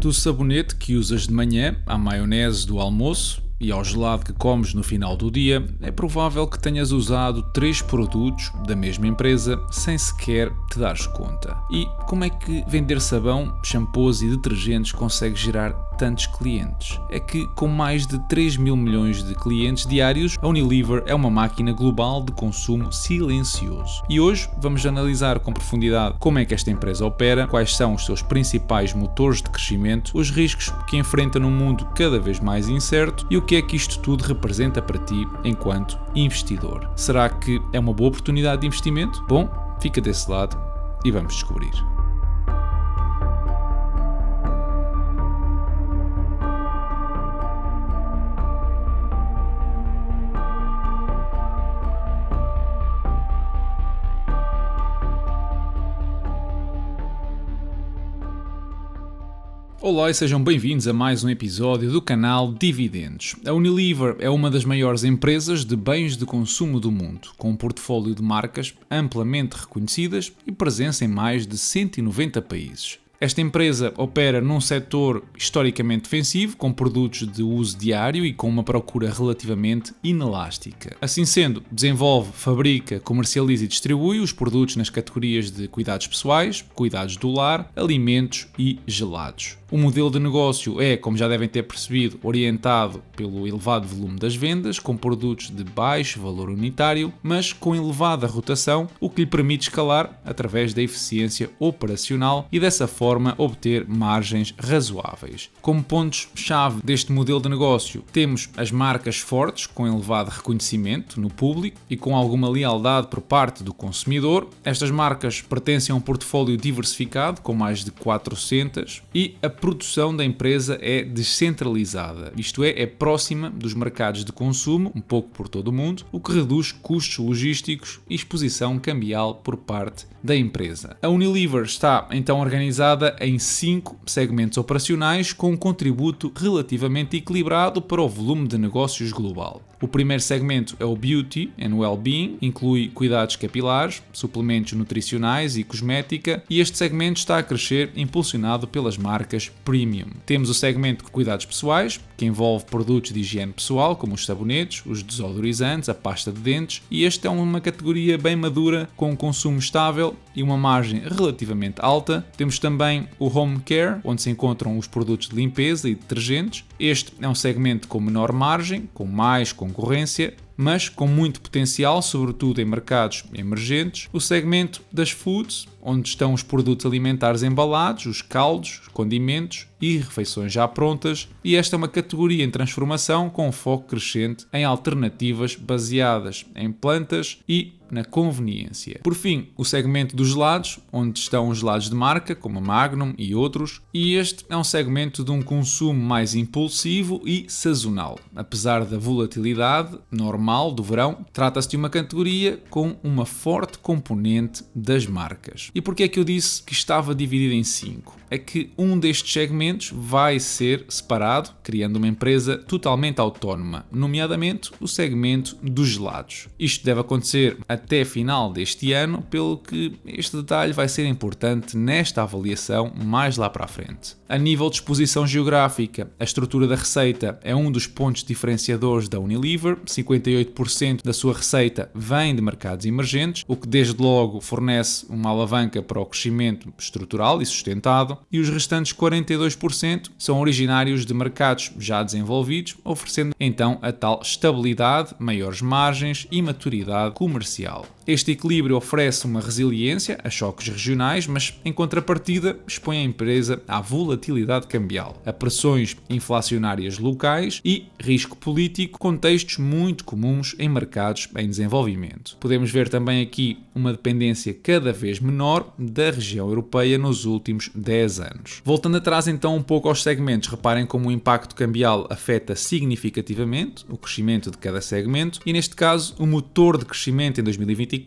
Do sabonete que usas de manhã, à maionese do almoço e ao gelado que comes no final do dia, é provável que tenhas usado 3 produtos da mesma empresa sem sequer te dares conta. E como é que vender sabão, shampoos e detergentes consegue gerar tantos clientes? É que com mais de 3 mil milhões de clientes diários, a Unilever é uma máquina global de consumo silencioso. E hoje vamos analisar com profundidade como é que esta empresa opera, quais são os seus principais motores de crescimento, os riscos que enfrenta num mundo cada vez mais incerto e o que é que isto tudo representa para ti enquanto investidor. Será que é uma boa oportunidade de investimento? Bom, fica desse lado e vamos descobrir. Olá e sejam bem-vindos a mais um episódio do canal Dividendos. A Unilever é uma das maiores empresas de bens de consumo do mundo, com um portfólio de marcas amplamente reconhecidas e presença em mais de 190 países. Esta empresa opera num setor historicamente defensivo, com produtos de uso diário e com uma procura relativamente inelástica. Assim sendo, desenvolve, fabrica, comercializa e distribui os produtos nas categorias de cuidados pessoais, cuidados do lar, alimentos e gelados. O modelo de negócio é, como já devem ter percebido, orientado pelo elevado volume das vendas, com produtos de baixo valor unitário, mas com elevada rotação, o que lhe permite escalar através da eficiência operacional e dessa forma obter margens razoáveis. Como pontos-chave deste modelo de negócio, temos as marcas fortes, com elevado reconhecimento no público e com alguma lealdade por parte do consumidor. Estas marcas pertencem a um portfólio diversificado, com mais de 400, e a produção da empresa é descentralizada, isto é próxima dos mercados de consumo, um pouco por todo o mundo, o que reduz custos logísticos e exposição cambial por parte da empresa. A Unilever está então organizada em 5 segmentos operacionais com um contributo relativamente equilibrado para o volume de negócios global. O primeiro segmento é o Beauty and Wellbeing, inclui cuidados capilares, suplementos nutricionais e cosmética, e este segmento está a crescer impulsionado pelas marcas premium. Temos o segmento de cuidados pessoais, que envolve produtos de higiene pessoal, como os sabonetes, os desodorizantes, a pasta de dentes, e esta é uma categoria bem madura, com um consumo estável e uma margem relativamente alta. Temos também o Home Care, onde se encontram os produtos de limpeza e detergentes. Este é um segmento com menor margem, com mais concorrência, mas com muito potencial, sobretudo em mercados emergentes. O segmento das foods, onde estão os produtos alimentares embalados, os caldos, os condimentos e refeições já prontas, e esta é uma categoria em transformação com um foco crescente em alternativas baseadas em plantas e na conveniência. Por fim, o segmento dos gelados, onde estão os gelados de marca, como a Magnum e outros, e este é um segmento de um consumo mais impulsivo e sazonal. Apesar da volatilidade normal do verão, trata-se de uma categoria com uma forte componente das marcas. E porquê é que eu disse que estava dividido em 5? É que um destes segmentos vai ser separado, criando uma empresa totalmente autónoma, nomeadamente o segmento dos gelados. Isto deve acontecer até final deste ano, pelo que este detalhe vai ser importante nesta avaliação mais lá para a frente. A nível de exposição geográfica, a estrutura da receita é um dos pontos diferenciadores da Unilever. 58% da sua receita vem de mercados emergentes, o que desde logo fornece uma alavanca para o crescimento estrutural e sustentado, e os restantes 42% são originários de mercados já desenvolvidos, oferecendo então a tal estabilidade, maiores margens e maturidade comercial. Este equilíbrio oferece uma resiliência a choques regionais, mas em contrapartida expõe a empresa à volatilidade cambial, a pressões inflacionárias locais e risco político, contextos muito comuns em mercados em desenvolvimento. Podemos ver também aqui uma dependência cada vez menor da região europeia nos últimos 10 anos. Voltando atrás então um pouco aos segmentos, reparem como o impacto cambial afeta significativamente o crescimento de cada segmento, e neste caso o motor de crescimento em 2024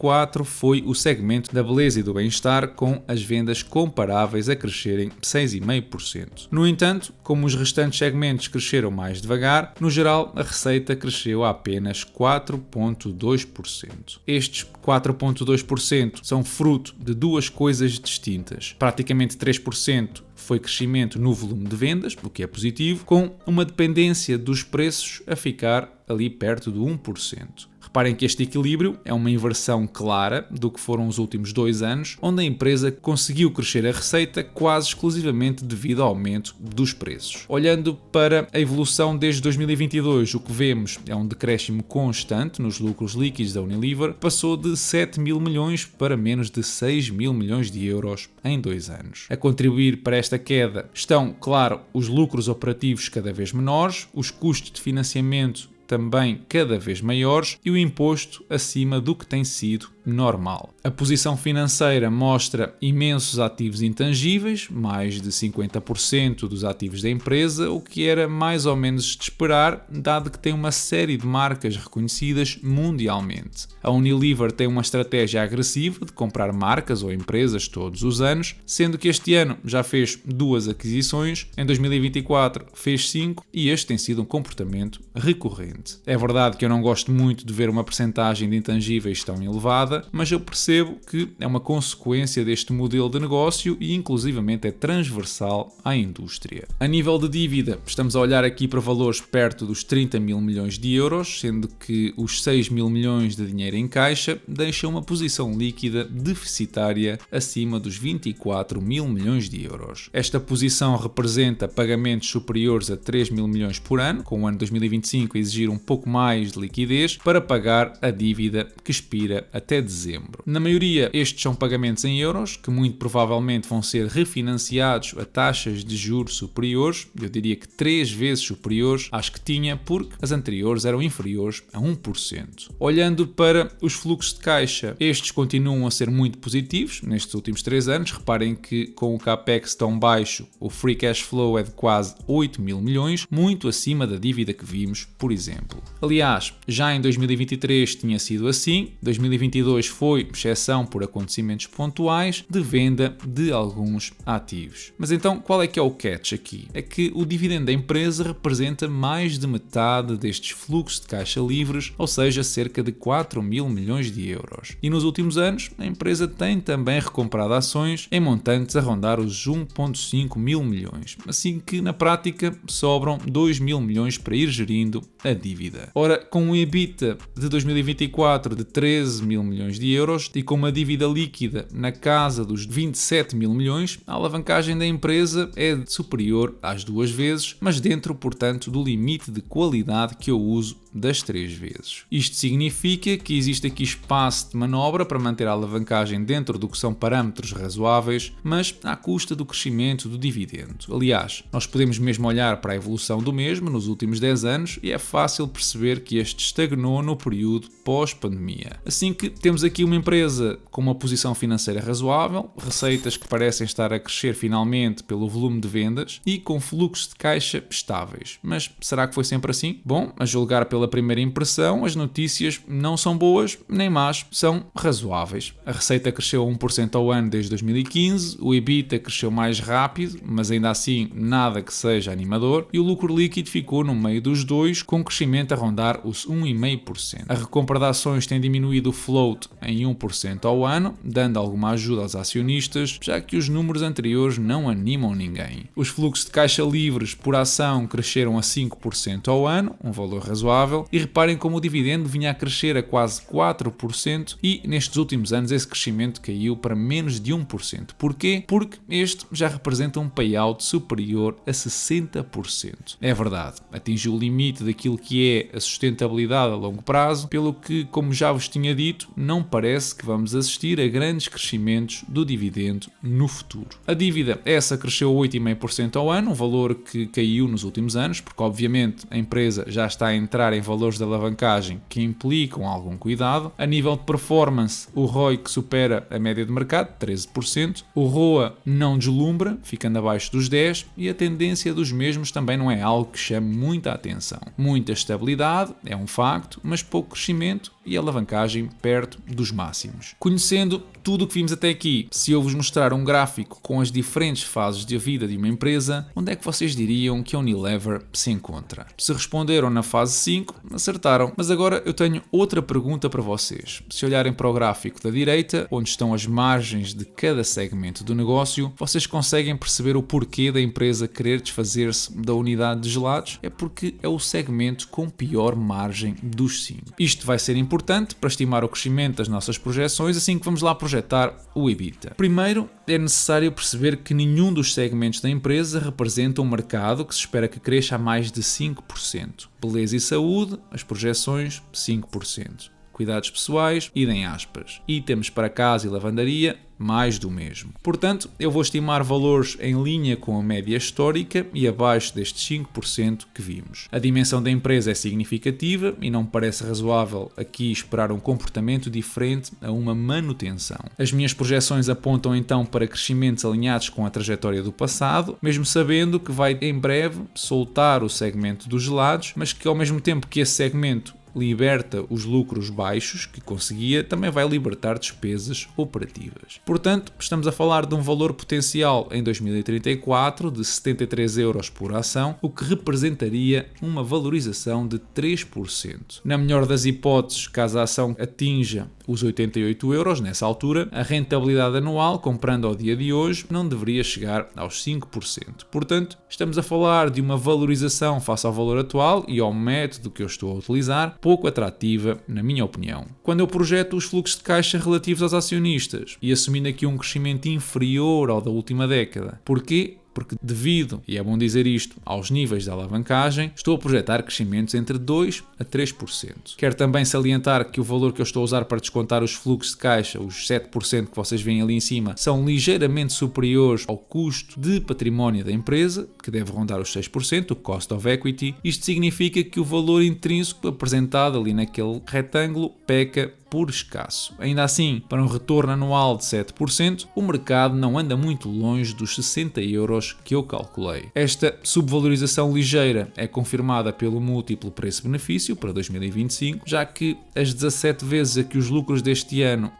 foi o segmento da beleza e do bem-estar, com as vendas comparáveis a crescerem 6,5%. No entanto, como os restantes segmentos cresceram mais devagar, no geral a receita cresceu a apenas 4,2%. Estes 4,2% são fruto de duas coisas distintas. Praticamente 3% foi crescimento no volume de vendas, o que é positivo, com uma dependência dos preços a ficar ali perto do 1%. Reparem que este equilíbrio é uma inversão clara do que foram os últimos 2 anos, onde a empresa conseguiu crescer a receita quase exclusivamente devido ao aumento dos preços. Olhando para a evolução desde 2022, o que vemos é um decréscimo constante nos lucros líquidos da Unilever, passou de 7 mil milhões para menos de 6 mil milhões de euros em 2 anos. A contribuir para esta queda estão, claro, os lucros operativos cada vez menores, os custos de financiamento também cada vez maiores e o imposto acima do que tem sido normal. A posição financeira mostra imensos ativos intangíveis, mais de 50% dos ativos da empresa, o que era mais ou menos de esperar, dado que tem uma série de marcas reconhecidas mundialmente. A Unilever tem uma estratégia agressiva de comprar marcas ou empresas todos os anos, sendo que este ano já fez 2 aquisições, em 2024 fez 5 e este tem sido um comportamento recorrente. É verdade que eu não gosto muito de ver uma percentagem de intangíveis tão elevada, mas eu percebo que é uma consequência deste modelo de negócio e inclusivamente é transversal à indústria. A nível de dívida, estamos a olhar aqui para valores perto dos 30 mil milhões de euros, sendo que os 6 mil milhões de dinheiro em caixa deixam uma posição líquida deficitária acima dos 24 mil milhões de euros. Esta posição representa pagamentos superiores a 3 mil milhões por ano, com o ano 2025 a exigir um pouco mais de liquidez para pagar a dívida que expira até dezembro. Na maioria, estes são pagamentos em euros, que muito provavelmente vão ser refinanciados a taxas de juros superiores, eu diria que 3 vezes superiores às que tinha, porque as anteriores eram inferiores a 1%. Olhando para os fluxos de caixa, estes continuam a ser muito positivos nestes últimos 3 anos. Reparem que com o capex tão baixo, o free cash flow é de quase 8 mil milhões, muito acima da dívida que vimos, por exemplo. Aliás, já em 2023 tinha sido assim, 2022 foi exceção por acontecimentos pontuais de venda de alguns ativos. Mas então, qual é que é o catch aqui? É que o dividendo da empresa representa mais de metade destes fluxos de caixa livres, ou seja, cerca de 4 mil milhões de euros. E nos últimos anos, a empresa tem também recomprado ações em montantes a rondar os 1,5 mil milhões. Assim que, na prática, sobram 2 mil milhões para ir gerindo a dívida. Ora, com um EBITDA de 2024 de 13 mil milhões de euros e com uma dívida líquida na casa dos 27 mil milhões, a alavancagem da empresa é superior às 2 vezes, mas dentro, portanto, do limite de qualidade que eu uso das 3 vezes. Isto significa que existe aqui espaço de manobra para manter a alavancagem dentro do que são parâmetros razoáveis, mas à custa do crescimento do dividendo. Aliás, nós podemos mesmo olhar para a evolução do mesmo nos últimos 10 anos e é fácil perceber que este estagnou no período pós-pandemia. Assim que temos aqui uma empresa com uma posição financeira razoável, receitas que parecem estar a crescer finalmente pelo volume de vendas e com fluxos de caixa estáveis. Mas será que foi sempre assim? Bom, a julgar pela primeira impressão, as notícias não são boas nem más, são razoáveis. A receita cresceu 1% ao ano desde 2015, o EBITDA cresceu mais rápido, mas ainda assim nada que seja animador, e o lucro líquido ficou no meio dos dois, com crescimento a rondar os 1,5%. A recompra de ações tem diminuído o float em 1% ao ano, dando alguma ajuda aos acionistas, já que os números anteriores não animam ninguém. Os fluxos de caixa livres por ação cresceram a 5% ao ano, um valor razoável, e reparem como o dividendo vinha a crescer a quase 4% e nestes últimos anos esse crescimento caiu para menos de 1%. Porquê? Porque este já representa um payout superior a 60%. É verdade, atingiu o limite daquilo que é a sustentabilidade a longo prazo, pelo que, como já vos tinha dito, não parece que vamos assistir a grandes crescimentos do dividendo no futuro. A dívida, essa cresceu 8,5% ao ano, um valor que caiu nos últimos anos, porque obviamente a empresa já está a entrar em valores de alavancagem que implicam algum cuidado. A nível de performance, o ROIC supera a média de mercado, 13%. O ROA não deslumbra, ficando abaixo dos 10%, e a tendência dos mesmos também não é algo que chame muita atenção. Muita estabilidade, é um facto, mas pouco crescimento e alavancagem perto dos máximos. Conhecendo tudo o que vimos até aqui, se eu vos mostrar um gráfico com as diferentes fases de vida de uma empresa, onde é que vocês diriam que a Unilever se encontra? Se responderam na fase 5, 5, acertaram. Mas agora eu tenho outra pergunta para vocês. Se olharem para o gráfico da direita, onde estão as margens de cada segmento do negócio, vocês conseguem perceber o porquê da empresa querer desfazer-se da unidade de gelados? É porque é o segmento com pior margem dos 5. Isto vai ser importante para estimar o crescimento das nossas projeções, assim que vamos lá projetar o EBITDA. Primeiro, é necessário perceber que nenhum dos segmentos da empresa representa um mercado que se espera que cresça a mais de 5%. Beleza e saúde, as projeções 5%. Cuidados pessoais, idem aspas. Itens para casa e lavandaria, mais do mesmo. Portanto, eu vou estimar valores em linha com a média histórica e abaixo destes 5% que vimos. A dimensão da empresa é significativa e não me parece razoável aqui esperar um comportamento diferente a uma manutenção. As minhas projeções apontam então para crescimentos alinhados com a trajetória do passado, mesmo sabendo que vai em breve soltar o segmento dos gelados, mas que ao mesmo tempo que esse segmento liberta os lucros baixos que conseguia, também vai libertar despesas operativas. Portanto, estamos a falar de um valor potencial em 2034 de 73 euros por ação, o que representaria uma valorização de 3%. Na melhor das hipóteses, caso a ação atinja os 88 euros nessa altura, a rentabilidade anual, comprando ao dia de hoje, não deveria chegar aos 5%. Portanto, estamos a falar de uma valorização face ao valor atual e ao método que eu estou a utilizar, pouco atrativa, na minha opinião. Quando eu projeto os fluxos de caixa relativos aos acionistas e assumindo aqui um crescimento inferior ao da última década. Porquê? Porque devido, e é bom dizer isto, aos níveis de alavancagem, estou a projetar crescimentos entre 2% a 3%. Quero também salientar que o valor que eu estou a usar para descontar os fluxos de caixa, os 7% que vocês veem ali em cima, são ligeiramente superiores ao custo de património da empresa, que deve rondar os 6%, o cost of equity. Isto significa que o valor intrínseco apresentado ali naquele retângulo peca por escasso. Ainda assim, para um retorno anual de 7%, o mercado não anda muito longe dos 60 euros que eu calculei. Esta subvalorização ligeira é confirmada pelo múltiplo preço-benefício para 2025, já que as 17 vezes a que os lucros deste ano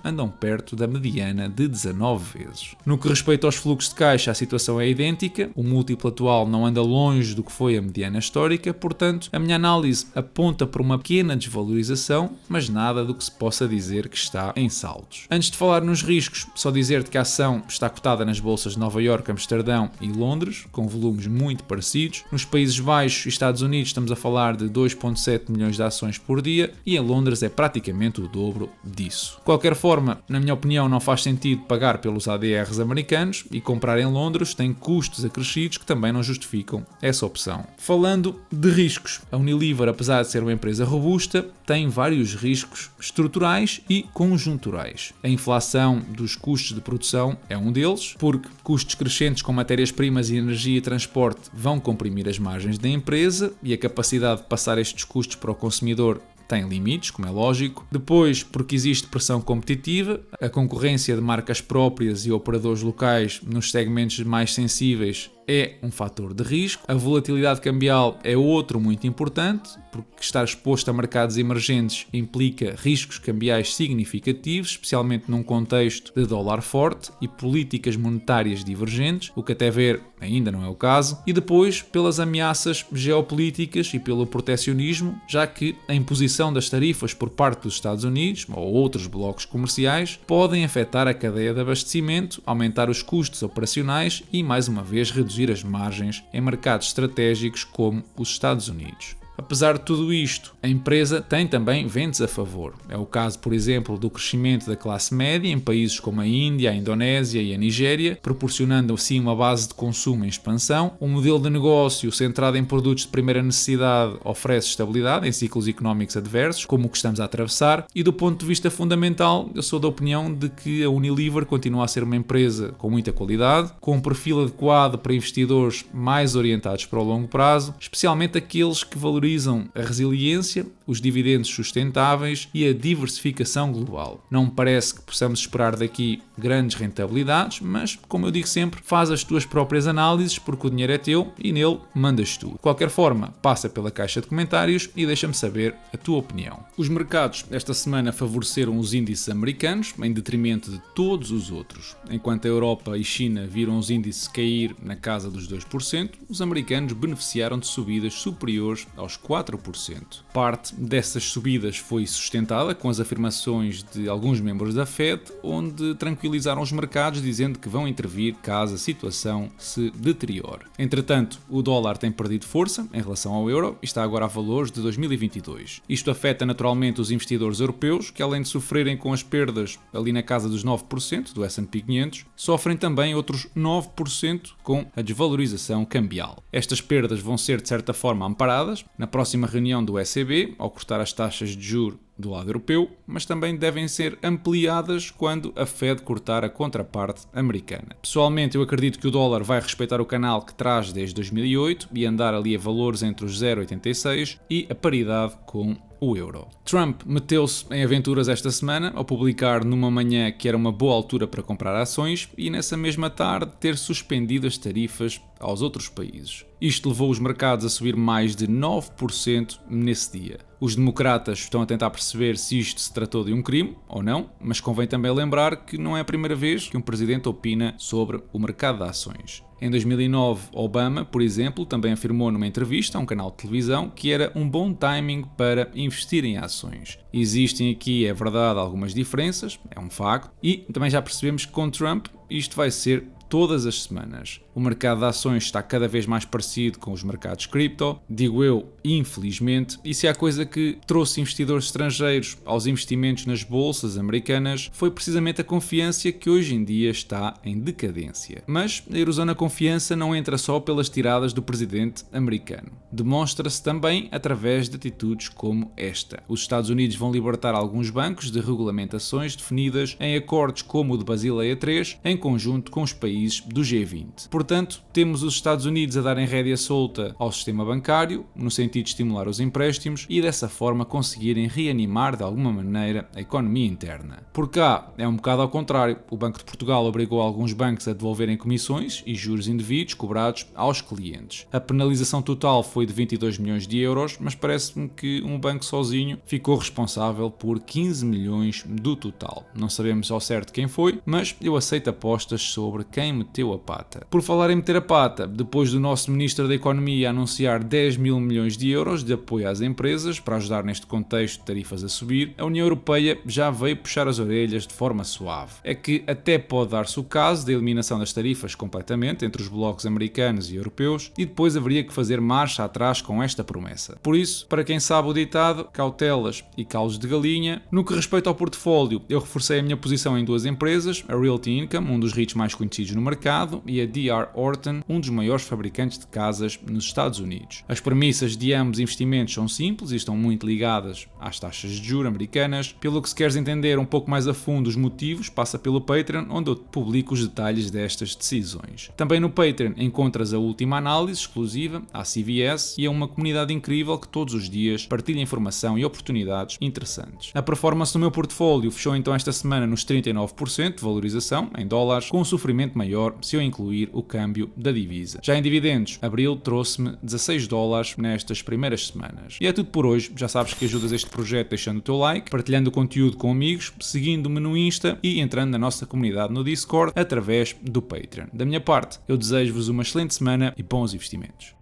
andam perto da mediana de 19 vezes. No que respeita aos fluxos de caixa, a situação é idêntica, o múltiplo atual não anda longe do que foi a mediana histórica, portanto, a minha análise aponta para uma pequena desvalorização, mas nada do que se possa dizer que está em saldos. Antes de falar nos riscos, só dizer-te que a ação está cotada nas bolsas de Nova Iorque, Amsterdão e Londres, com volumes muito parecidos. Nos Países Baixos e Estados Unidos estamos a falar de 2,7 milhões de ações por dia e em Londres é praticamente o dobro disso. De qualquer forma, na minha opinião, não faz sentido pagar pelos ADRs americanos e comprar em Londres tem custos acrescidos que também não justificam essa opção. Falando de riscos, a Unilever, apesar de ser uma empresa robusta, tem vários riscos estruturais e conjunturais. A inflação dos custos de produção é um deles, porque custos crescentes com matérias-primas e energia e transporte vão comprimir as margens da empresa e a capacidade de passar estes custos para o consumidor tem limites, como é lógico. Depois, porque existe pressão competitiva, a concorrência de marcas próprias e operadores locais nos segmentos mais sensíveis é um fator de risco. A volatilidade cambial é outro muito importante, porque estar exposto a mercados emergentes implica riscos cambiais significativos, especialmente num contexto de dólar forte e políticas monetárias divergentes, o que até ver ainda não é o caso. E depois, pelas ameaças geopolíticas e pelo protecionismo, já que a imposição das tarifas por parte dos Estados Unidos ou outros blocos comerciais podem afetar a cadeia de abastecimento, aumentar os custos operacionais e, mais uma vez, reduzir as margens em mercados estratégicos como os Estados Unidos. Apesar de tudo isto, a empresa tem também ventos a favor. É o caso, por exemplo, do crescimento da classe média em países como a Índia, a Indonésia e a Nigéria, proporcionando assim uma base de consumo em expansão. Um modelo de negócio centrado em produtos de primeira necessidade oferece estabilidade em ciclos económicos adversos, como o que estamos a atravessar, e do ponto de vista fundamental, eu sou da opinião de que a Unilever continua a ser uma empresa com muita qualidade, com um perfil adequado para investidores mais orientados para o longo prazo, especialmente aqueles que valorizam a resiliência, os dividendos sustentáveis e a diversificação global. Não me parece que possamos esperar daqui grandes rentabilidades, mas, como eu digo sempre, faz as tuas próprias análises porque o dinheiro é teu e nele mandas tu. De qualquer forma, passa pela caixa de comentários e deixa-me saber a tua opinião. Os mercados esta semana favoreceram os índices americanos em detrimento de todos os outros. Enquanto a Europa e China viram os índices cair na casa dos 2%, os americanos beneficiaram de subidas superiores aos 4%. Parte dessas subidas foi sustentada com as afirmações de alguns membros da Fed, onde tranquilizaram os mercados dizendo que vão intervir caso a situação se deteriore. Entretanto, o dólar tem perdido força em relação ao euro e está agora a valores de 2022. Isto afeta naturalmente os investidores europeus, que além de sofrerem com as perdas ali na casa dos 9% do S&P 500, sofrem também outros 9% com a desvalorização cambial. Estas perdas vão ser de certa forma amparadas na próxima reunião do ECB, ao cortar as taxas de juros do lado europeu, mas também devem ser ampliadas quando a Fed cortar a contraparte americana. Pessoalmente, eu acredito que o dólar vai respeitar o canal que traz desde 2008 e andar ali a valores entre os 0,86 e a paridade com o euro. Trump meteu-se em aventuras esta semana ao publicar numa manhã que era uma boa altura para comprar ações e nessa mesma tarde ter suspendido as tarifas aos outros países. Isto levou os mercados a subir mais de 9% nesse dia. Os democratas estão a tentar perceber se isto se tratou de um crime ou não, mas convém também lembrar que não é a primeira vez que um presidente opina sobre o mercado de ações. Em 2009, Obama, por exemplo, também afirmou numa entrevista a um canal de televisão que era um bom timing para investir em ações. Existem aqui, é verdade, algumas diferenças, é um facto, e também já percebemos que com Trump isto vai ser todas as semanas. O mercado de ações está cada vez mais parecido com os mercados cripto, digo eu, infelizmente, e se há coisa que trouxe investidores estrangeiros aos investimentos nas bolsas americanas foi precisamente a confiança que hoje em dia está em decadência. Mas a erosão na confiança não entra só pelas tiradas do presidente americano. Demonstra-se também através de atitudes como esta. Os Estados Unidos vão libertar alguns bancos de regulamentações definidas em acordos como o de Basileia III, em conjunto com os países do G20. Portanto, temos os Estados Unidos a darem rédea solta ao sistema bancário, no sentido de estimular os empréstimos e dessa forma conseguirem reanimar de alguma maneira a economia interna. Por cá é um bocado ao contrário. O Banco de Portugal obrigou alguns bancos a devolverem comissões e juros indevidos cobrados aos clientes. A penalização total foi de 22 milhões de euros, mas parece-me que um banco sozinho ficou responsável por 15 milhões do total. Não sabemos ao certo quem foi, mas eu aceito apostas sobre quem meteu a pata. Por falar em meter a pata, depois do nosso Ministro da Economia anunciar 10 mil milhões de euros de apoio às empresas para ajudar neste contexto de tarifas a subir, a União Europeia já veio puxar as orelhas de forma suave. É que até pode dar-se o caso da eliminação das tarifas completamente entre os blocos americanos e europeus e depois haveria que fazer marcha atrás com esta promessa. Por isso, para quem sabe o ditado, cautelas e calos de galinha, no que respeita ao portfólio, eu reforcei a minha posição em duas empresas, a Realty Income, um dos REITs mais conhecidos no mercado, e a D.R. Horton, um dos maiores fabricantes de casas nos Estados Unidos. As premissas de ambos investimentos são simples e estão muito ligadas às taxas de juros americanas. Pelo que se queres entender um pouco mais a fundo os motivos, passa pelo Patreon, onde eu publico os detalhes destas decisões. Também no Patreon encontras a última análise exclusiva à CVS e é uma comunidade incrível que todos os dias partilha informação e oportunidades interessantes. A performance do meu portfólio fechou então esta semana nos 39% de valorização em dólares, com um sofrimento maior se eu incluir o câmbio da divisa. Já em dividendos, abril trouxe-me 16 dólares nestas primeiras semanas. E é tudo por hoje. Já sabes que ajudas este projeto deixando o teu like, partilhando o conteúdo com amigos, seguindo-me no Insta e entrando na nossa comunidade no Discord através do Patreon. Da minha parte, eu desejo-vos uma excelente semana e bons investimentos.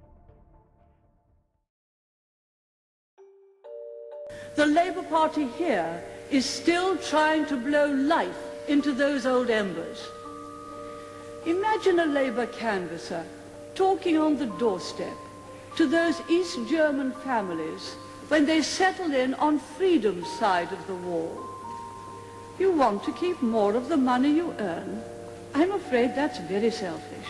The Labour Party here is still trying to blow life into those old embers. Imagine a Labour canvasser talking on the doorstep to those East German families when they settled in on freedom's side of the wall. You want to keep more of the money you earn? I'm afraid that's very selfish.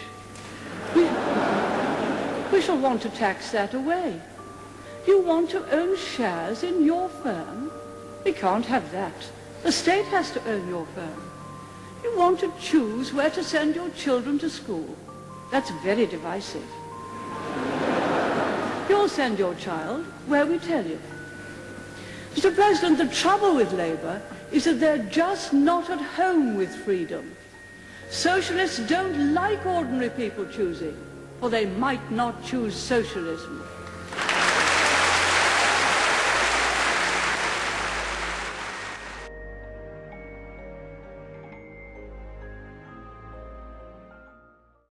We shall want to tax that away. You want to own shares in your firm? We can't have that. The state has to own your firm. You want to choose where to send your children to school? That's very divisive. You'll send your child where we tell you. Mr. President, the trouble with Labour is that they're just not at home with freedom. Socialists don't like ordinary people choosing, or they might not choose socialism.